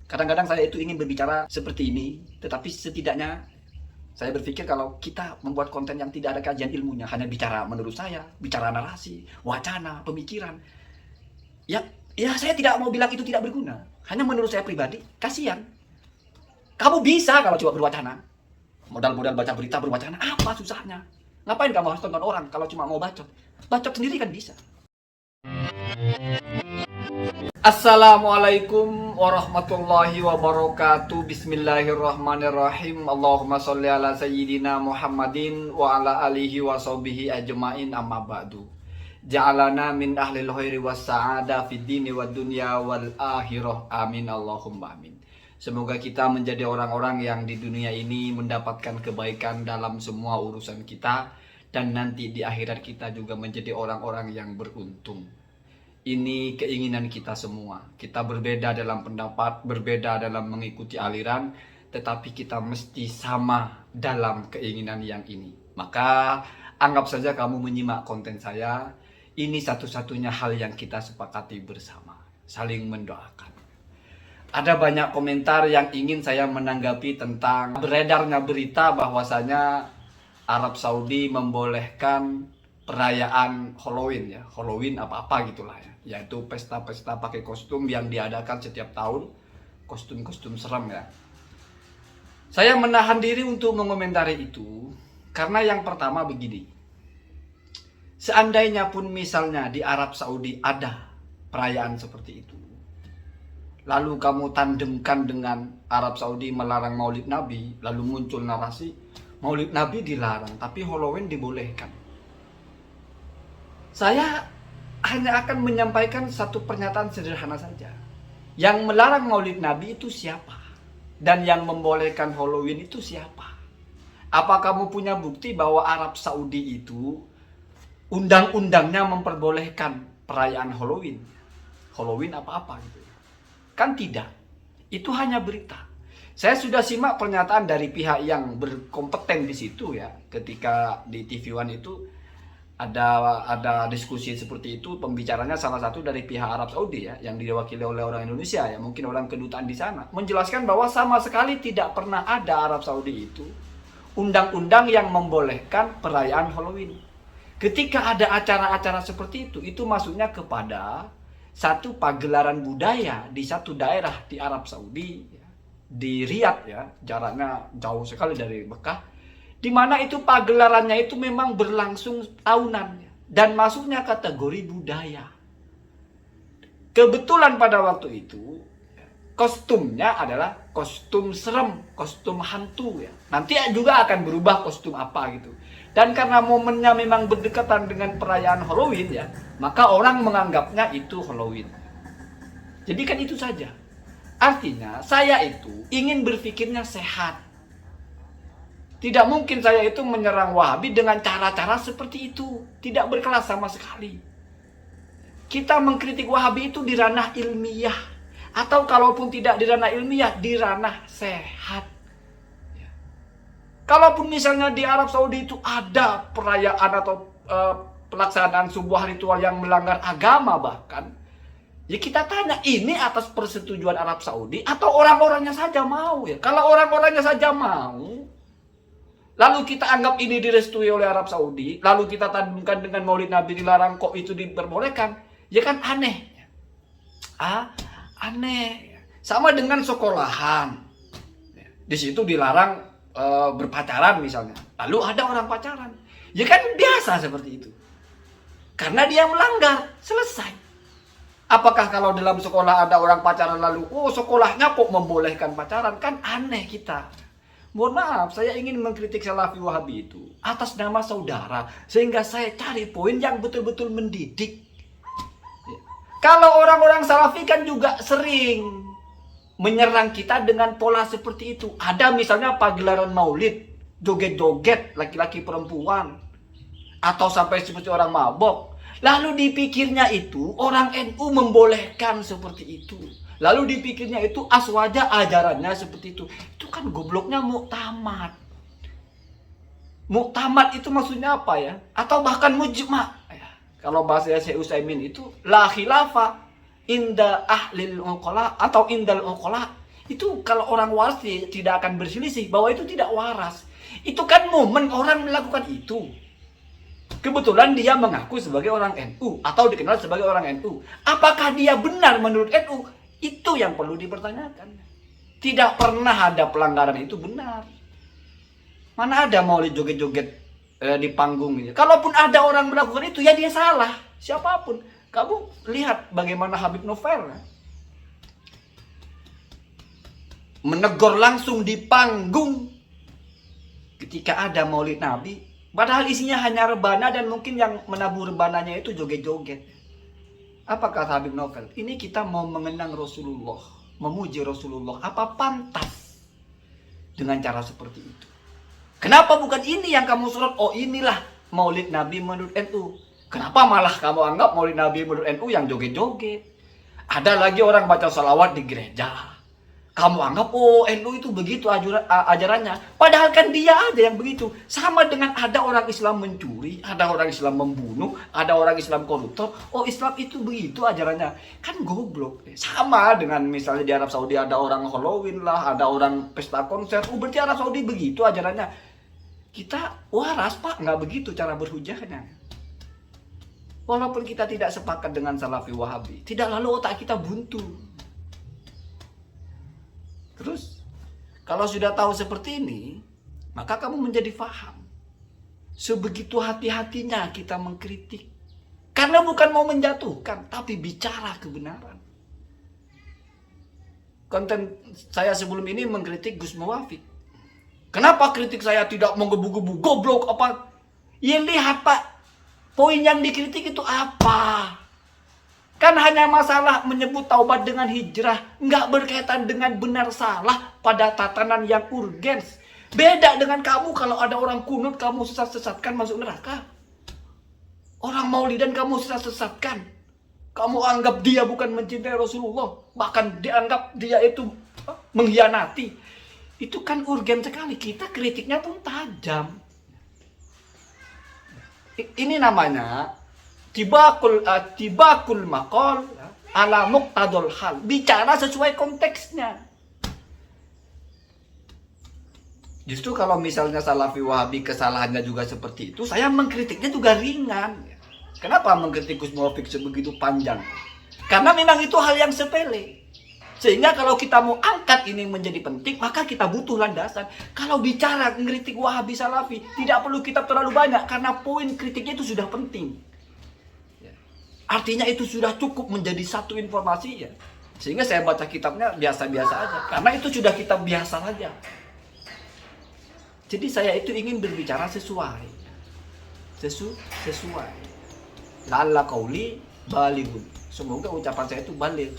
Kadang-kadang saya itu ingin berbicara seperti ini, tetapi setidaknya saya berpikir kalau kita membuat konten yang tidak ada kajian ilmunya, hanya bicara menurut saya, bicara narasi, wacana, pemikiran. Ya, ya saya tidak mau bilang itu tidak berguna. Hanya menurut saya pribadi, kasihan. Kamu bisa kalau coba berwacana. Modal-modal baca berita berwacana, apa susahnya? Ngapain kamu harus tonton orang kalau cuma mau bacot? Bacot sendiri kan bisa. Assalamualaikum warahmatullahi wabarakatuh. Bismillahirrahmanirrahim. Allahumma sholli ala sayyidina Muhammadin wa ala alihi wa sahbihi ajma'in, amma ba'du. Ja'alana min ahlil khairi was sa'ada fid dini wad dunya wal akhirah. Amin Allahumma amin. Semoga kita menjadi orang-orang yang di dunia ini mendapatkan kebaikan dalam semua urusan kita, dan nanti di akhirat kita juga menjadi orang-orang yang beruntung. Ini keinginan kita semua. Kita berbeda dalam pendapat, berbeda dalam mengikuti aliran, tetapi kita mesti sama dalam keinginan yang ini. Maka anggap saja kamu menyimak konten saya. Ini satu-satunya hal yang kita sepakati bersama, saling mendoakan. Ada banyak komentar yang ingin saya menanggapi tentang beredarnya berita bahwasanya Arab Saudi membolehkan perayaan Halloween, ya, Halloween apa-apa gitulah ya, yaitu pesta-pesta pakai kostum yang diadakan setiap tahun, kostum-kostum serem ya. Saya menahan diri untuk mengomentari itu karena yang pertama begini. Seandainya pun misalnya di Arab Saudi ada perayaan seperti itu, lalu kamu tandemkan dengan Arab Saudi melarang Maulid Nabi, lalu muncul narasi Maulid Nabi dilarang tapi Halloween dibolehkan. Saya hanya akan menyampaikan satu pernyataan sederhana saja. Yang melarang Maulid Nabi itu siapa? Dan yang membolehkan Halloween itu siapa? Apa kamu punya bukti bahwa Arab Saudi itu undang-undangnya memperbolehkan perayaan Halloween? Halloween apa-apa gitu. Kan tidak. Itu hanya berita. Saya sudah simak pernyataan dari pihak yang berkompeten di situ ya. Ketika di TV One itu ada diskusi seperti itu, pembicaranya salah satu dari pihak Arab Saudi ya, yang diwakili oleh orang Indonesia ya, mungkin orang kedutaan di sana, menjelaskan bahwa sama sekali tidak pernah ada Arab Saudi itu undang-undang yang membolehkan perayaan Halloween. Ketika ada acara-acara seperti itu maksudnya kepada satu pagelaran budaya di satu daerah di Arab Saudi ya, di Riyadh ya, jaraknya jauh sekali dari Mekah, di mana itu pagelarannya itu memang berlangsung tahunan dan masuknya kategori budaya. Kebetulan pada waktu itu kostumnya adalah kostum serem, kostum hantu ya. Nanti juga akan berubah kostum apa gitu. Dan karena momennya memang berdekatan dengan perayaan Halloween ya, maka orang menganggapnya itu Halloween. Jadi kan itu saja. Artinya saya itu ingin berpikirnya sehat. Tidak mungkin saya itu menyerang Wahabi dengan cara-cara seperti itu. Tidak berkelas sama sekali. Kita mengkritik Wahabi itu di ranah ilmiah. Atau kalaupun tidak di ranah ilmiah, di ranah sehat. Kalaupun misalnya di Arab Saudi itu ada perayaan atau pelaksanaan sebuah ritual yang melanggar agama bahkan, ya kita tanya, ini atas persetujuan Arab Saudi atau orang-orangnya saja mau ya? Kalau orang-orangnya saja mau, lalu kita anggap ini direstui oleh Arab Saudi, lalu kita tandemkan dengan Maulid Nabi dilarang, kok itu diperbolehkan? Ya kan aneh. Aneh. Sama dengan sekolahan. Di situ dilarang berpacaran misalnya. Lalu ada orang pacaran. Ya kan biasa seperti itu. Karena dia melanggar, selesai. Apakah kalau dalam sekolah ada orang pacaran lalu, oh sekolahnya kok membolehkan pacaran? Kan aneh kita. Mohon maaf, saya ingin mengkritik Salafi Wahabi itu atas nama saudara, sehingga saya cari poin yang betul-betul mendidik. Ya. Kalau orang-orang Salafi kan juga sering menyerang kita dengan pola seperti itu. Ada misalnya pagelaran maulid, joget-joget laki-laki perempuan, atau sampai seperti orang mabok. Lalu dipikirnya itu orang NU membolehkan seperti itu. Lalu dipikirnya itu aswaja ajarannya seperti itu. Itu kan gobloknya muktamad. Muktamad itu maksudnya apa ya? Atau bahkan mujma. Ya. Kalau bahasa Syekh Utsaimin itu la khilafa inda ahlil uqala atau indal uqala. Itu kalau orang waras tidak akan berselisih bahwa itu tidak waras. Itu kan momen orang melakukan itu. Kebetulan dia mengaku sebagai orang NU atau dikenal sebagai orang NU. Apakah dia benar menurut NU? Itu yang perlu dipertanyakan. Tidak pernah ada pelanggaran itu benar. Mana ada maulid joget-joget di panggung ini. Kalaupun ada orang melakukan itu, ya dia salah. Siapapun. Kamu lihat bagaimana Habib Novel menegur langsung di panggung ketika ada maulid Nabi. Padahal isinya hanya rebana dan mungkin yang menabur rebananya itu joget-joget. Apa kata Habib Novel? Ini kita mau mengenang Rasulullah, memuji Rasulullah. Apa pantas dengan cara seperti itu? Kenapa bukan ini yang kamu sorot? Oh, inilah maulid Nabi menurut NU. Kenapa malah kamu anggap maulid Nabi menurut NU yang joget-joget? Ada lagi orang baca salawat di gereja. Kamu anggap, oh NU itu begitu ajarannya. Padahal kan dia ada yang begitu. Sama dengan ada orang Islam mencuri, ada orang Islam membunuh, ada orang Islam koruptor. Oh Islam itu begitu ajarannya. Kan goblok. Sama dengan misalnya di Arab Saudi ada orang Halloween lah, ada orang pesta konser. Oh berarti Arab Saudi begitu ajarannya. Kita waras pak, nggak begitu cara berhujahnya. Walaupun kita tidak sepakat dengan Salafi Wahabi, tidak lalu otak kita buntu. Terus, kalau sudah tahu seperti ini, maka kamu menjadi paham. Sebegitu hati-hatinya kita mengkritik. Karena bukan mau menjatuhkan, tapi bicara kebenaran. Konten saya sebelum ini mengkritik Gus Muwafiq. Kenapa kritik saya tidak menggebu-gebu, goblok apa? Ya lihat pak, poin yang dikritik itu apa? Kan hanya masalah menyebut taubat dengan hijrah. Nggak berkaitan dengan benar salah pada tatanan yang urgens. Beda dengan kamu kalau ada orang kunut kamu sesat-sesatkan masuk neraka. Orang maulidan kamu sesat-sesatkan. Kamu anggap dia bukan mencintai Rasulullah. Bahkan dianggap dia itu mengkhianati. Itu kan urgen sekali. Kita kritiknya pun tajam. Ini namanya tibakul maqal ala muqtadul hal. Bicara sesuai konteksnya. Justru kalau misalnya Salafi Wahabi kesalahannya juga seperti itu, saya mengkritiknya juga ringan. Kenapa mengkritik Gus Muwafiq sebegitu panjang? Karena memang itu hal yang sepele. Sehingga kalau kita mau angkat ini menjadi penting, maka kita butuh landasan. Kalau bicara mengkritik Wahabi Salafi, tidak perlu kitab terlalu banyak karena poin kritiknya itu sudah penting. Artinya itu sudah cukup menjadi satu informasi ya. Sehingga saya baca kitabnya biasa-biasa aja. Karena itu sudah kitab biasa saja. Jadi saya itu ingin berbicara sesuai. Sesuai. La'alla qauli balighun. Semoga ucapan saya itu baligh.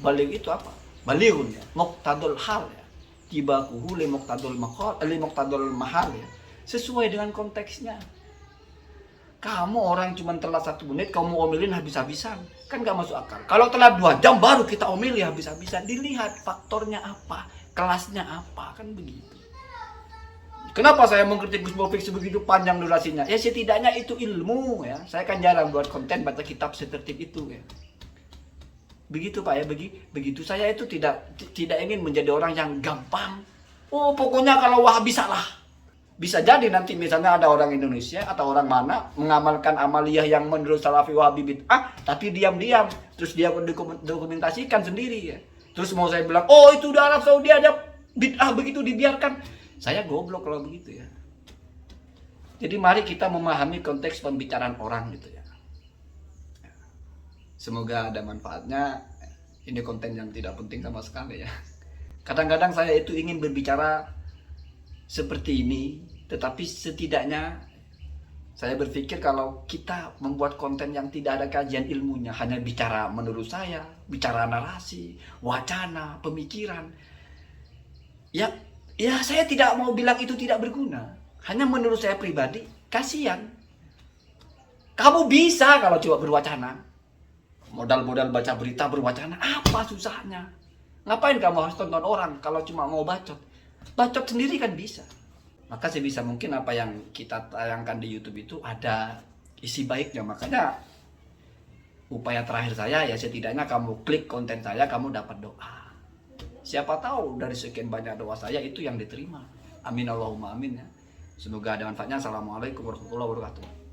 Baligh itu apa? Balighun ya. Muqtadul hal ya. Tibakuhu li muqtadul maqal, li muqtadul mahal ya. Sesuai dengan konteksnya. Kamu orang cuma telat 1 menit, kamu omelin habis-habisan. Kan gak masuk akal. Kalau telat 2 jam baru kita omeli habis-habisan. Dilihat faktornya apa, kelasnya apa, kan begitu. Kenapa saya mengkritik Gus Muwafiq sebegitu panjang durasinya? Ya setidaknya itu ilmu ya. Saya kan jarang buat konten baca kitab setertib itu ya. Begitu Pak ya, begitu saya itu tidak ingin menjadi orang yang gampang. Oh pokoknya kalau Wahabi salah. Bisa jadi nanti misalnya ada orang Indonesia atau orang mana mengamalkan amaliyah yang menurut Salafi Wahabi bid'ah, tapi diam-diam terus dia dokumentasikan sendiri ya. Terus mau saya bilang, oh itu di Arab Saudi ada bid'ah begitu dibiarkan. Saya goblok kalau begitu ya. Jadi mari kita memahami konteks pembicaraan orang gitu ya. Semoga ada manfaatnya. Ini konten yang tidak penting sama sekali ya. Kadang-kadang saya itu ingin berbicara seperti ini, tetapi setidaknya saya berpikir kalau kita membuat konten yang tidak ada kajian ilmunya, hanya bicara menurut saya, bicara narasi, wacana, pemikiran, ya saya tidak mau bilang itu tidak berguna. Hanya menurut saya pribadi, kasihan. Kamu bisa kalau coba berwacana, modal-modal baca berita berwacana, apa susahnya? Ngapain kamu harus tonton orang kalau cuma mau bacot? Bacot sendiri kan bisa. Maka sebisa mungkin apa yang kita tayangkan di YouTube itu ada isi baiknya. Makanya upaya terakhir saya ya setidaknya kamu klik konten saya, kamu dapat doa. Siapa tahu dari sekian banyak doa saya itu yang diterima. Amin Allahumma amin ya. Semoga ada manfaatnya. Assalamualaikum warahmatullahi wabarakatuh.